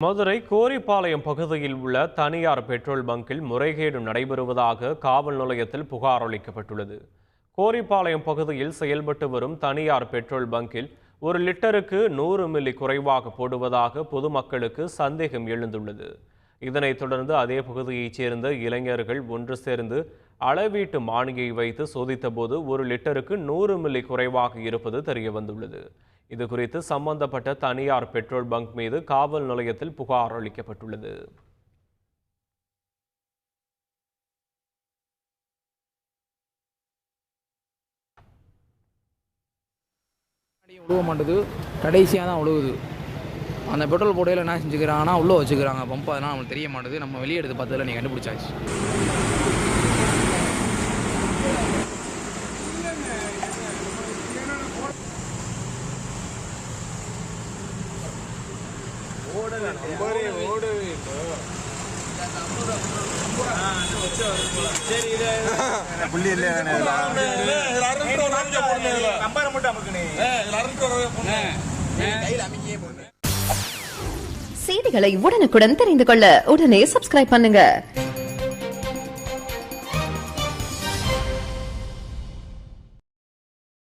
மதுரை கோரிப்பாளையம் பகுதியில் உள்ள தனியார் பெட்ரோல் பங்கில் முறைகேடு நடைபெறுவதாக காவல் நிலையத்தில் புகார் அளிக்கப்பட்டுள்ளது. கோரிப்பாளையம் பகுதியில் செயல்பட்டு வரும் தனியார் பெட்ரோல் பங்கில் 1 லிட்டருக்கு 100 மில்லி குறைவாக போடுவதாக பொதுமக்களுக்கு சந்தேகம் எழுந்துள்ளது. இதனைத் தொடர்ந்து அதே பகுதியைச் சேர்ந்த இளைஞர்கள் ஒன்று சேர்ந்து அளவீட்டு மானியை வைத்து சோதித்தபோது 1 லிட்டருக்கு 100 மில்லி குறைவாக இருப்பது தெரியவந்துள்ளது. இதுகுறித்து சம்பந்தப்பட்ட தனியார் பெட்ரோல் பங்க் மீது காவல் நிலையத்தில் புகார் அளிக்கப்பட்டுள்ளது. உழுவ மாட்டுது, கடைசியாக தான் உழுவுது. அந்த பெட்ரோல் போடையில் என்ன செஞ்சுக்கிறாங்கன்னா உள்ளே வச்சுக்கிறாங்க பம்ப். அதெல்லாம் நம்மளுக்கு தெரிய மாட்டுது. நம்ம வெளியே எடுத்து பார்த்ததில் நீங்கள் கண்டுபிடிச்சாச்சு. செய்திகளை உடனுக்குடன் தெரிந்து கொள்ள உடனே சப்ஸ்கிரைப் பண்ணுங்க.